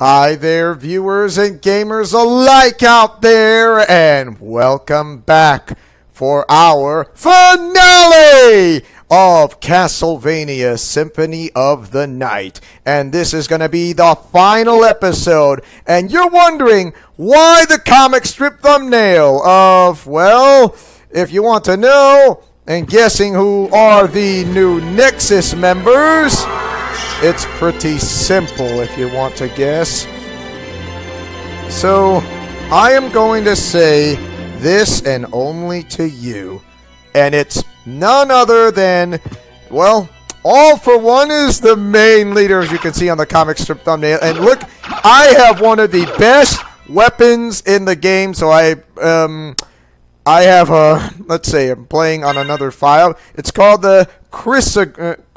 Hi there, viewers and gamers alike out there, and welcome back for our finale of Castlevania Symphony of the Night. And this is going to be the final episode, and you're wondering why the comic strip thumbnail of, well, if you want to know, and guessing who are the new Nexus members, it's pretty simple if you want to guess. So, I am going to say this and only to you. And it's none other than, well, All For One is the main leader, as you can see on the comic strip thumbnail. And look, I have one of the best weapons in the game, so I have a, let's say, I'm playing on another file. It's called the Chrysogrim.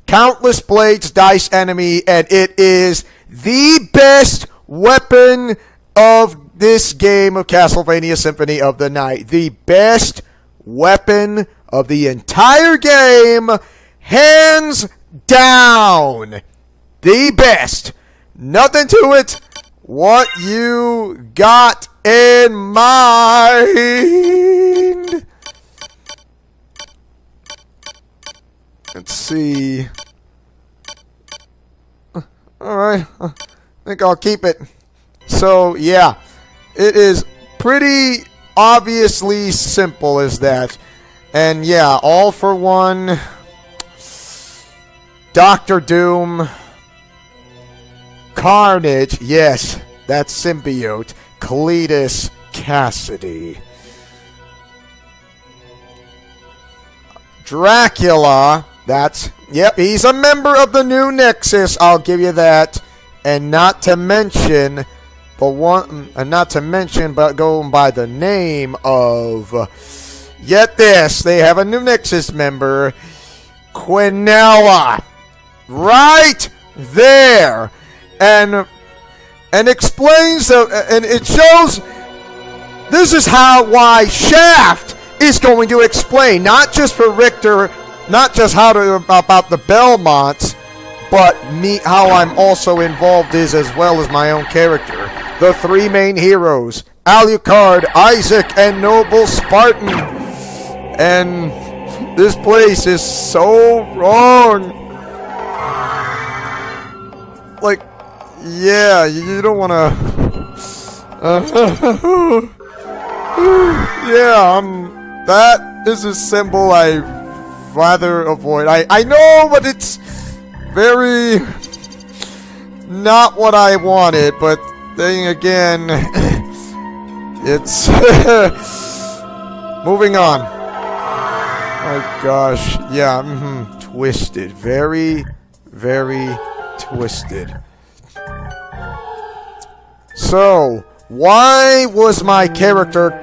Countless blades, dice enemy, and it is the best weapon of this game of Castlevania Symphony of the Night. The best weapon of the entire game, hands down. The best. Nothing to it. What you got in mind? Let's see. Alright, I think I'll keep it. So, yeah, it is pretty obviously simple as that. And yeah, All For One, Dr. Doom, Carnage, yes, that's Symbiote, Cletus Cassidy, Dracula, that's, yep, he's a member of the new Nexus, I'll give you that. And not to mention, but going by the name of, get this, they have a new Nexus member, Quinella, right there, and explains, and it shows, this is why Shaft is going to explain, not just for Richter, not just about the Belmonts, but how I'm also involved as well as my own character. The three main heroes, Alucard, Isaac, and Noble Spartan. And this place is so wrong. Like, yeah, you don't want to... yeah, that is a symbol I'd rather avoid. I know, but it's very not what I wanted, but then again, it's moving on. My gosh, yeah, twisted, very, very twisted. So, why was my character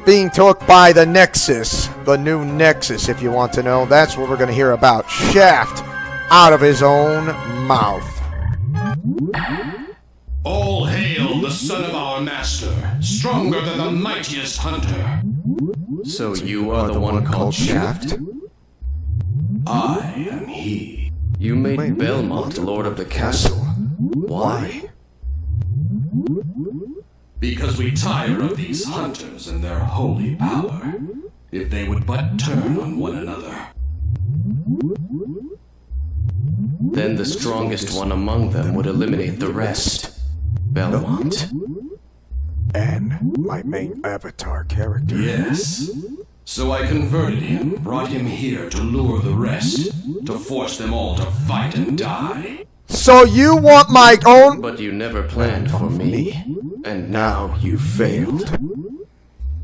being took by the Nexus, the new Nexus, if you want to know? That's what we're going to hear about. Shaft, out of his own mouth. All hail the son of our master, stronger than the mightiest hunter. So you are the one called Shaft? I am he. You made Belmont Lord of the Castle. Why? Because we tire of these hunters and their holy power. If they would but turn on one another. Then the strongest one among them would eliminate the rest. Belmont. And my main avatar character. Yes. So I converted him, brought him here to lure the rest, to force them all to fight and die. So you want my own... But you never planned for me. And now you failed.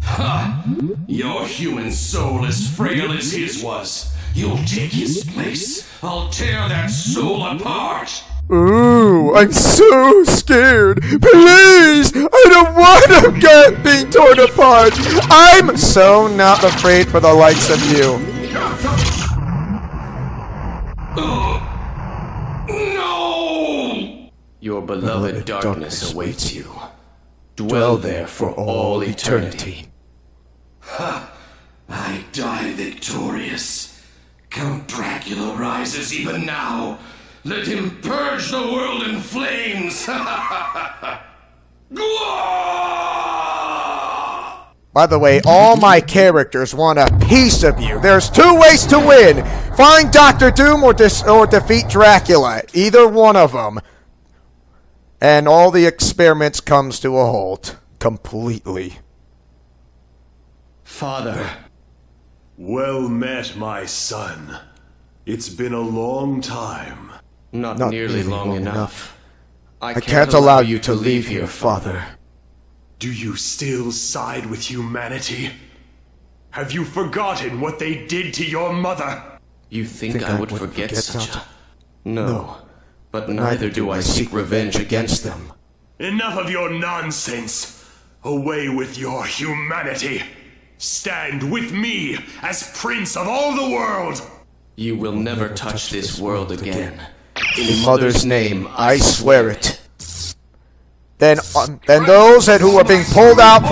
Ha! Your human soul as frail as his was. You'll take his place. I'll tear that soul apart. Ooh, I'm so scared. Please, I don't want to get being torn apart. I'm so not afraid for the likes of you. No! Your beloved darkness awaits you. Dwell there for all eternity. Ha! I die victorious. Count Dracula rises even now. Let him purge the world in flames! By the way, all my characters want a piece of you. There's two ways to win. Find Doctor Doom or defeat Dracula. Either one of them. And all the experiments comes to a halt. Completely. Father. Well met, my son. It's been a long time. Not nearly long enough. I can't allow you to leave here, Father. Do you still side with humanity? Have you forgotten what they did to your mother? You think I would forget such a... No, but neither do I seek revenge against them. Enough of your nonsense! Away with your humanity! Stand with me as Prince of all the world! You will never touch this world again. In Mother's name, I swear it. Then those who are being pulled out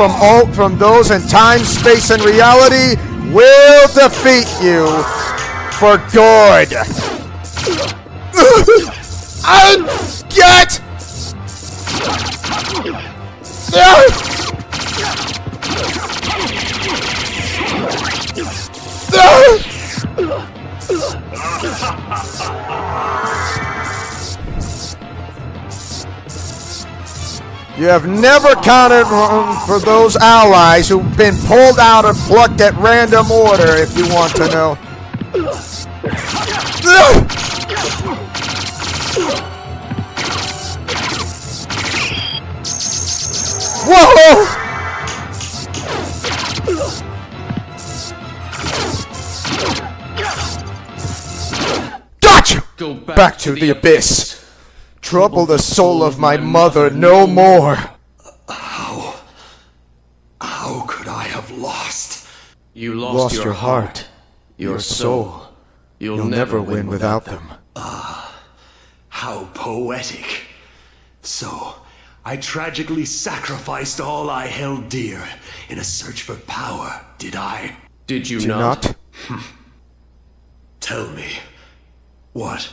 from those in time, space, and reality will defeat you for good. And get. You have never counted for those allies who've been pulled out and plucked at random order, if you want to know. Whoa! Gotcha! Go Back to the abyss. Trouble the soul of my mother no more. How could I have lost? You lost your heart, your soul. You'll never win without them. How poetic. So, I tragically sacrificed all I held dear in a search for power, did I? Did you Do not? Tell me, what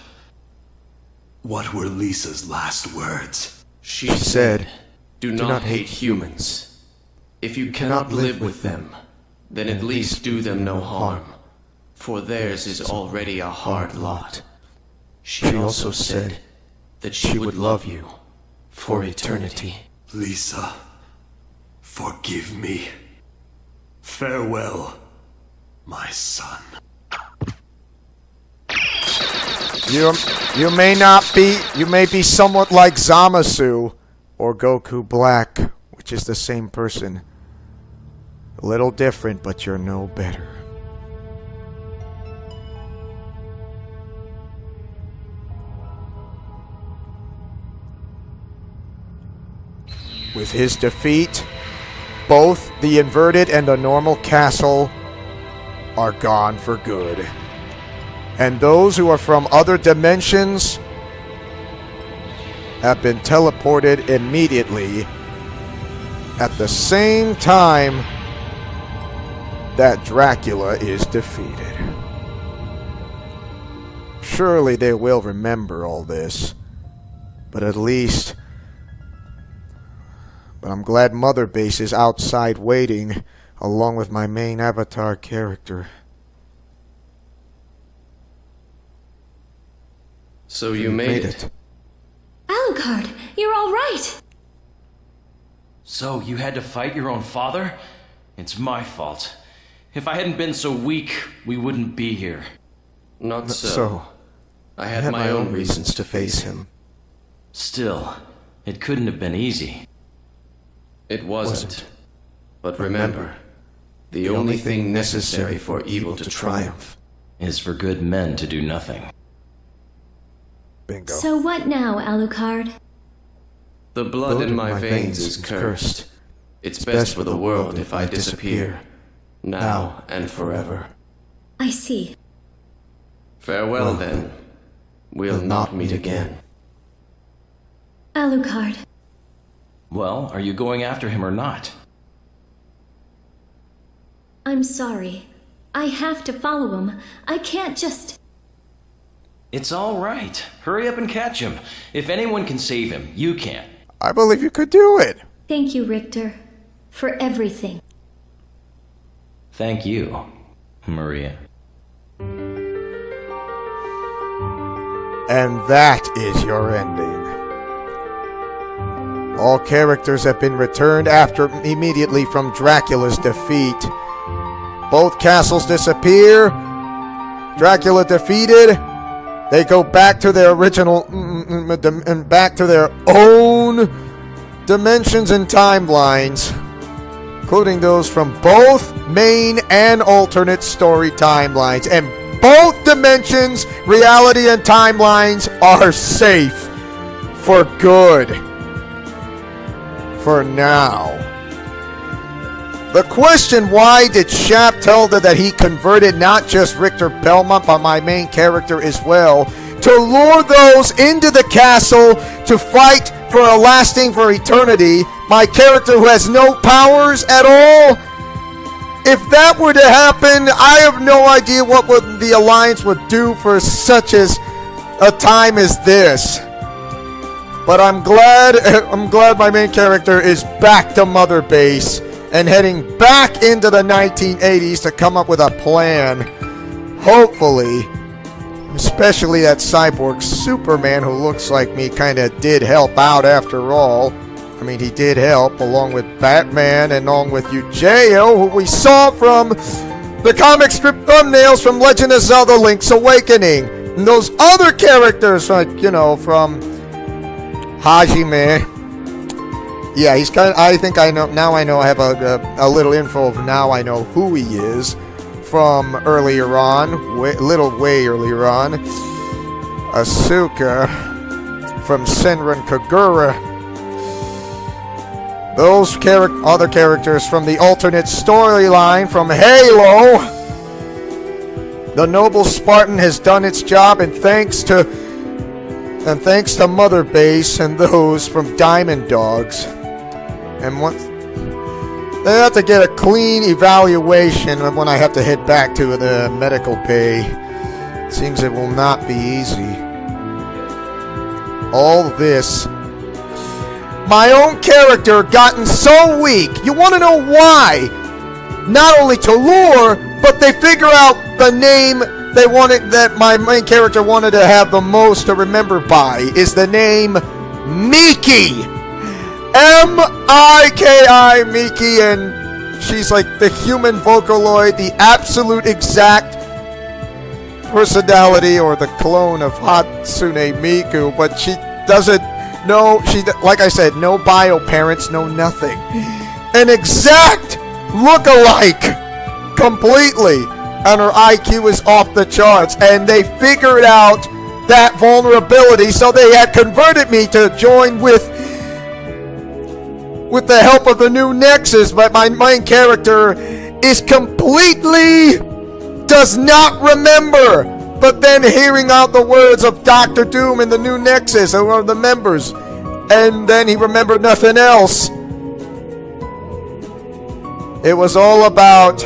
were Lisa's last words? She said, do not hate humans. If you cannot live with them, then at least do them no harm, for theirs is already a hard lot. She also said that she would love you for eternity. Lisa, forgive me. Farewell, my son. You may be somewhat like Zamasu or Goku Black, which is the same person. A little different, but you're no better. With his defeat, both the inverted and the normal castle are gone for good. And those who are from other dimensions have been teleported immediately at the same time that Dracula is defeated. Surely they will remember all this, but at least... But I'm glad Mother Base is outside waiting, along with my main avatar character. So you made it. Alucard, you're all right. So you had to fight your own father? It's my fault. If I hadn't been so weak, we wouldn't be here. Not so. I had my own reasons to face him. Still, it couldn't have been easy. It wasn't. But remember, the only thing necessary for evil to triumph is for good men to do nothing. Bingo. So what now, Alucard? The blood in my veins is cursed. It's best for the world if I disappear, now and forever. I see. Farewell, then. We'll not meet again. Alucard. Well, are you going after him or not? I'm sorry. I have to follow him. I can't just... It's all right. Hurry up and catch him. If anyone can save him, you can. I believe you could do it. Thank you, Richter, for everything. Thank you, Maria. And that is your ending. All characters have been returned immediately from Dracula's defeat. Both castles disappear. Dracula defeated. They go back to their original, back to their own dimensions and timelines, including those from both main and alternate story timelines. And both dimensions, reality and timelines, are safe for good. For now. The question, why did Shap tell her that he converted not just Richter Belmont, but my main character as well, to lure those into the castle to fight for a lasting for eternity, my character who has no powers at all? If that were to happen, I have no idea what the Alliance would do for such as a time as this. But I'm glad my main character is back to Mother Base and heading back into the 1980s to come up with a plan. Hopefully, especially that cyborg Superman who looks like me kind of did help out after all. I mean, he did help along with Batman and along with Eugeo, who we saw from the comic strip thumbnails from Legend of Zelda Link's Awakening. And those other characters, like, you know, from Hajime. Yeah, he's kind of, I think I know, now I know, I have a little info of now I know who he is from earlier on, little way earlier on. Asuka from Senran Kagura. Those other characters from the alternate storyline from Halo. The Noble Spartan has done its job, and thanks to Mother Base and those from Diamond Dogs. And once they have to get a clean evaluation when I have to head back to the medical bay. It seems it will not be easy. All this, my own character gotten so weak. You want to know why? Not only to lure, but they figure out the name they wanted, that my main character wanted to have the most to remember by, is the name Miki. M-I-K-I, Miki, and she's like the human Vocaloid, the absolute exact personality or the clone of Hatsune Miku, but she doesn't know, like I said, no bio parents, no nothing. An exact look-alike, completely, and her IQ is off the charts, and they figured out that vulnerability, so they had converted me to join with the help of the new Nexus, but my main character is completely does not remember. But then hearing out the words of Dr. Doom in the new Nexus, who are the members, and then he remembered nothing else. It was all about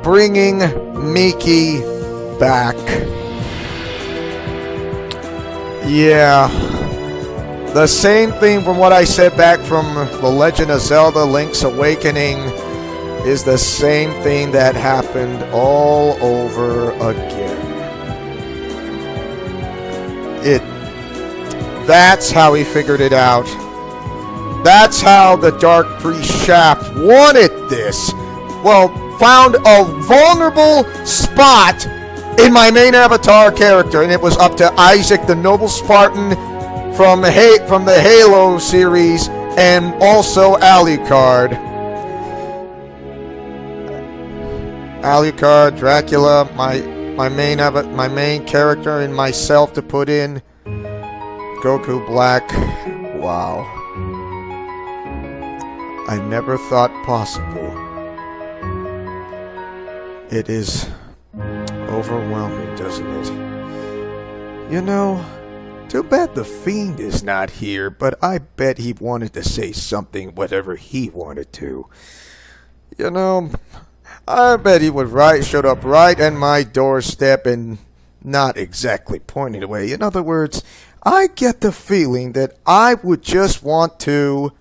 bringing Miki back. Yeah. The same thing from what I said back from The Legend of Zelda Link's Awakening is the same thing that happened all over again. That's how he figured it out. That's how the Dark Priest Shaft wanted this. Well, found a vulnerable spot in my main avatar character, and it was up to Isaac the Noble Spartan from the Halo series, and also Alucard. Alucard, Dracula, my main character, and myself to put in Goku Black. Wow. I never thought possible. It is overwhelming, doesn't it? You know, too bad the Fiend is not here, but I bet he wanted to say something, whatever he wanted to. You know, I bet he would showed up right at my doorstep and not exactly pointing away. In other words, I get the feeling that I would just want to...